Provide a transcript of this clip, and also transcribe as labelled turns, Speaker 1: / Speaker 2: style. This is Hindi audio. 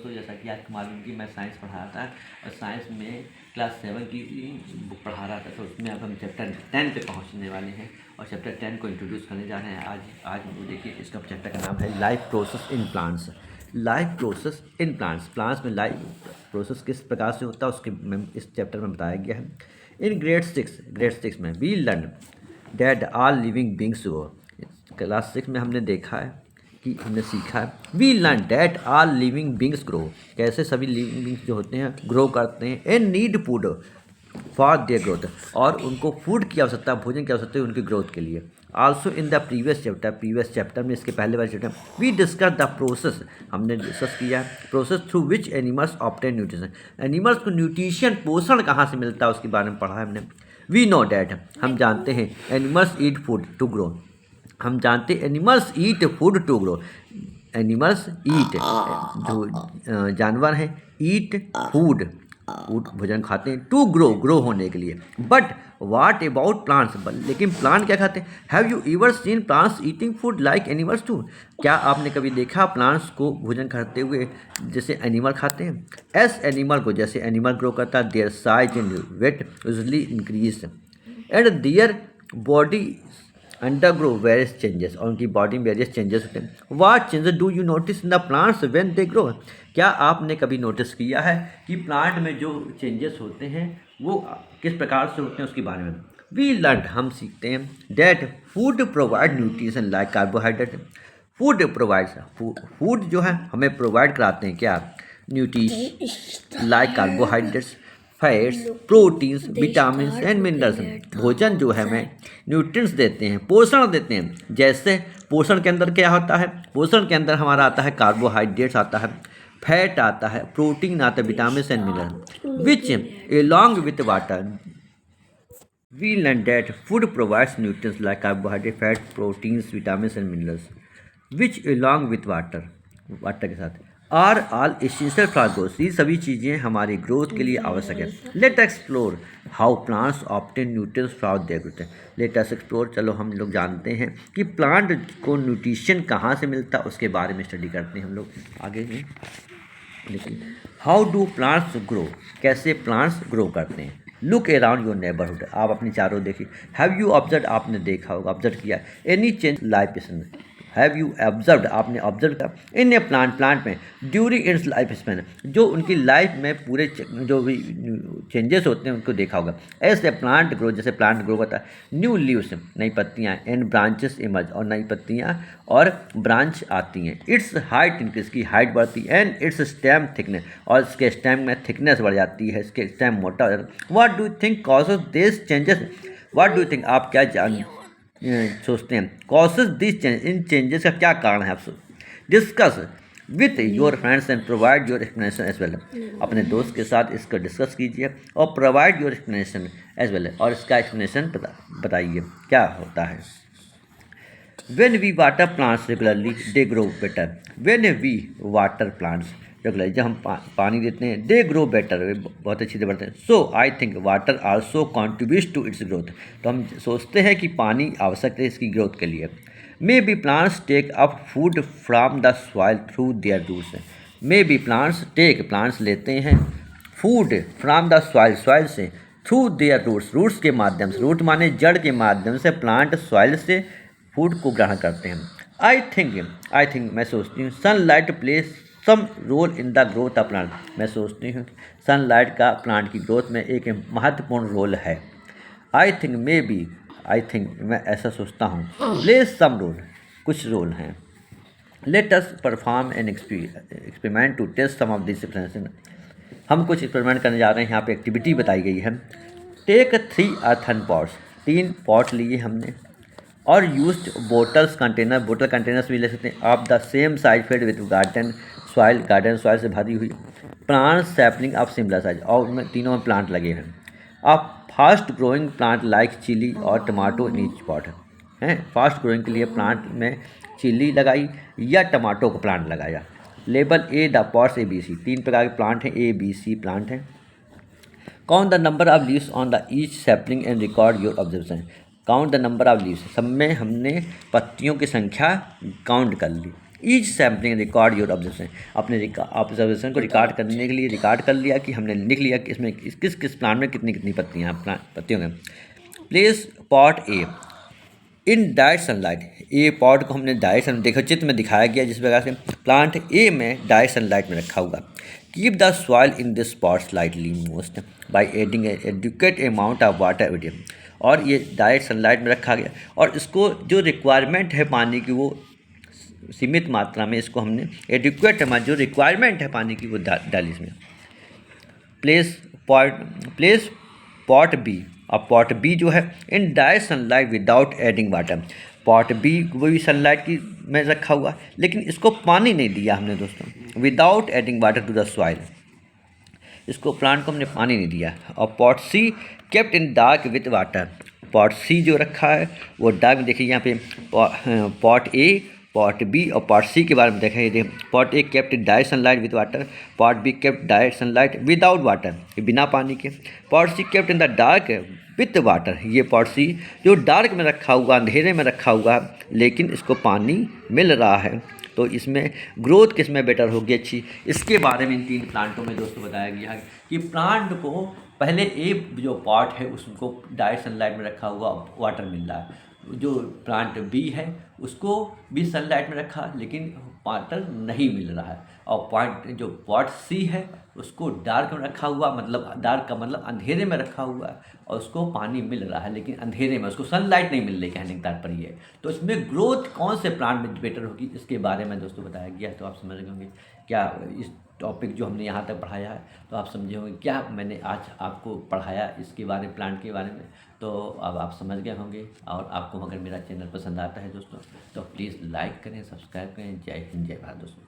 Speaker 1: दोस्तों, जैसा कि आपको मालूम कि मैं साइंस पढ़ा रहा था और साइंस में क्लास 7 की बुक पढ़ा रहा था, तो उसमें अब हम चैप्टर 10 पे पहुंचने वाले हैं और चैप्टर 10 को इंट्रोड्यूस करने जा रहे हैं आज वो देखिए, इसका चैप्टर का नाम है life process in plants. Life process in plants, plants में लाइफ प्रोसेस किस प्रकार से होता है उसके इस चैप्टर में बताया गया है। इन ग्रेड सिक्स में we learn that all living beings grow. Class 6 में हमने देखा है कि हमने सीखा है we learn that all living beings grow, कैसे सभी लिविंग बींग्स जो होते हैं ग्रो करते हैं and need food for their growth, और उनको फूड की आवश्यकता, भोजन की आवश्यकता है उनकी ग्रोथ के लिए। Also in the previous chapter में, इसके पहले वाले chapter we discuss the process, हमने डिस्कस किया process through which animals obtain nutrition, animals को न्यूट्रिशन पोषण कहाँ से मिलता है उसके बारे में पढ़ा है हमने। वी नो डैट, हम जानते हैं animals eat food to grow, हम जानते हैं animals eat food to grow, animals eat जो जानवर हैं ईट फूड भोजन खाते हैं टू ग्रो होने के लिए। बट वाट अबाउट प्लांट्स, लेकिन प्लांट क्या खाते हैं? Have you ever seen plants eating food like animals too, क्या आपने कभी देखा प्लांट्स को भोजन खाते हुए जैसे एनिमल खाते हैं? एस एनिमल को, जैसे एनिमल ग्रो करता है, their size and weight usually increase and their body undergo various changes, और उनकी बॉडी में वेरियस चेंजेस होते हैं। What changes do you notice in the plants when they grow, क्या आपने कभी नोटिस किया है कि प्लांट में जो चेंजेस होते हैं वो किस प्रकार से होते हैं उसके बारे में। वी लर्न, हम सीखते हैं that food provide nutrition like carbohydrate, food provides, food जो है हमें प्रोवाइड कराते हैं क्या? Nutrition like carbohydrates, fats, proteins, vitamin and minerals, भोजन जो है हमें न्यूट्रिएंट्स देते हैं, पोषण देते हैं। जैसे पोषण के अंदर क्या होता है? पोषण के अंदर हमारा आता है कार्बोहाइड्रेट्स आता है, फैट आता है, प्रोटीन आता है, vitamin and mineral which along with water. We learn that food provides nutrients like carbohydrate, fat, proteins, vitamin and minerals which along with water, water के साथ are all essential for growth, ये सभी चीज़ें हमारी ग्रोथ के लिए आवश्यक है। Let explore how plants obtain nutrients from their growth, let us explore, चलो हम लोग जानते हैं कि प्लांट को न्यूट्रिशन कहाँ से मिलता है उसके बारे में स्टडी करते हैं हम लोग आगे में। लेकिन हाउ डू प्लांट्स ग्रो, कैसे प्लांट्स ग्रो करते हैं। लुक अराउंड योर नेबरहुड, आप अपनी चारों देखिए। हैव यू ऑब्जर्व, आपने देखा होगा, ऑब्जर्व किया any change life span, have you observe, आपने ऑब्जर्व किया इन ए प्लांट में ड्यूरिंग इट्स लाइफ स्पैन, जो उनकी लाइफ में पूरे जो भी चेंजेस होते हैं उनको देखा होगा। ऐसे प्लांट ग्रो, जैसे प्लांट ग्रो करता है, न्यू लीव्स, नई पत्तियाँ, एंड ब्रांचेस इमर्ज, और नई पत्तियाँ और ब्रांच आती हैं। इट्स हाइट इंक्रीज, की हाइट बढ़ती है, एंड इट्स स्टेम थिकनेस, और इसके स्टेम में थिकनेस बढ़ जाती है, इसके स्टेम मोटा हो जाता है। What do think causes this changes, what do think, आप क्या सोचते हैं कॉजेज दिस चेंज, इन चेंजेस का क्या कारण है? आप discuss with your friends and provide your explanation as well, अपने दोस्त के साथ इसको डिस्कस कीजिए और provide your explanation as well, और इसका एक्सप्लेनेशन बताइए क्या होता है। When we water plants regularly, they grow better. When we water plants regularly, जब हम पानी देते हैं, they grow better, वे बहुत अच्छी से बढ़ते हैं। So I think water also contributes to its growth, तो हम सोचते हैं कि पानी आवश्यक है इसकी ग्रोथ के लिए। Maybe plants take up food from the soil through their roots. Maybe plants लेते हैं food from the soil से, through their roots के माध्यम से, रूट माने जड़ के माध्यम से प्लांट सॉइल से फूड को ग्रहण करते हैं। आई थिंक मैं सोचती हूँ sunlight play some role in the growth of plant, मैं सोचती हूँ सनलाइट का प्लांट की ग्रोथ में एक महत्वपूर्ण रोल है। आई थिंक मैं ऐसा सोचता हूँ प्ले सम रोल, कुछ रोल हैं। Let us perform an experiment to test some of this explanation, हम कुछ एक्सपेरिमेंट करने जा रहे हैं। यहाँ पे एक्टिविटी बताई गई है। टेक 3 अर्थन पॉट्स, 3 पॉट लिए हमने, और यूज्ड बोटल कंटेनर्स भी ले सकते हैं, of the same size fed with garden soil से भरी हुई, plant sapling of similar size, और उनमें तीनों में प्लांट लगे हैं। अब fast growing plant like chilli और टमाटो इन ईच पॉट हैं, फास्ट ग्रोइंग के लिए प्लांट में चिली लगाई या टमाटो का प्लांट लगाया। Label A the pots ABC, 3 प्रकार के प्लांट हैं, ABC प्लांट हैं। Count the number of leaves on the each sapling and record your observation, count the number of leaves, सब में हमने पत्तियों की संख्या काउंट कर ली। Each sampling record your observation, अपने ऑब्जर्वेशन को रिकॉर्ड करने के लिए रिकॉर्ड कर लिया कि हमने लिख लिया कि इसमें किस किस प्लांट में कितनी कितनी पत्तियों में। Place pot A in direct sunlight, a pot को हमने डायरेक्ट सन देखो चित्र में दिखाया गया जिस प्रकार से प्लांट ए में डायरेक्ट सनलाइट में रखा हुआ। Keep the soil in this pot slightly moist by adding adequate amount of water every, और ये डायरेक्ट सनलाइट में रखा गया और इसको जो रिक्वायरमेंट है पानी की वो सीमित मात्रा में इसको हमने एडुकेट अमाउंट जो रिक्वायरमेंट है पानी की वो डाली इसमें। प्लेस पॉट बी, अब पॉट बी जो है in direct sunlight without adding water, pot B वो भी सनलाइट की में रखा हुआ लेकिन इसको पानी नहीं दिया हमने दोस्तों, without adding water to the soil, इसको प्लांट को हमने पानी नहीं दिया। और pot C kept in dark with water, pot C जो रखा है वो डार्क में देखिए यहाँ पे पॉट ए पॉट बी और पॉट सी के बारे में देखा, ये देखिए pot A kept direct sunlight with water, pot B kept direct sunlight without water, ये बिना पानी के। Pot C kept in the dark with water, ये पॉट सी जो डार्क में रखा हुआ अंधेरे में रखा हुआ लेकिन इसको पानी मिल रहा है, तो इसमें ग्रोथ किस में बेटर होगी अच्छी, इसके बारे में इन 3 प्लांटों में दोस्तों बताया गया है कि प्लांट को पहले ए जो पॉट है उसको डायरेक्ट सनलाइट में रखा हुआ वाटर मिल रहा है, जो प्लांट बी है उसको भी सनलाइट में रखा लेकिन वाटर नहीं मिल रहा है, और पॉट सी है उसको डार्क में रखा हुआ, मतलब डार्क का मतलब अंधेरे में रखा हुआ है और उसको पानी मिल रहा है लेकिन अंधेरे में उसको सनलाइट नहीं मिल रही, कहने का तात्पर्य है। तो इसमें ग्रोथ कौन से प्लांट में बेटर होगी इसके बारे में दोस्तों बताया गया है, तो आप समझ गए होंगे क्या इस टॉपिक जो हमने यहाँ तक पढ़ाया है, तो आप समझे होंगे क्या मैंने आज आपको पढ़ाया इसके बारे में, प्लांट के बारे में, तो अब आप समझ गए होंगे। और आपको अगर मेरा चैनल पसंद आता है दोस्तों तो प्लीज़ लाइक करें, सब्सक्राइब करें। जय हिंद, जय भारत दोस्तों।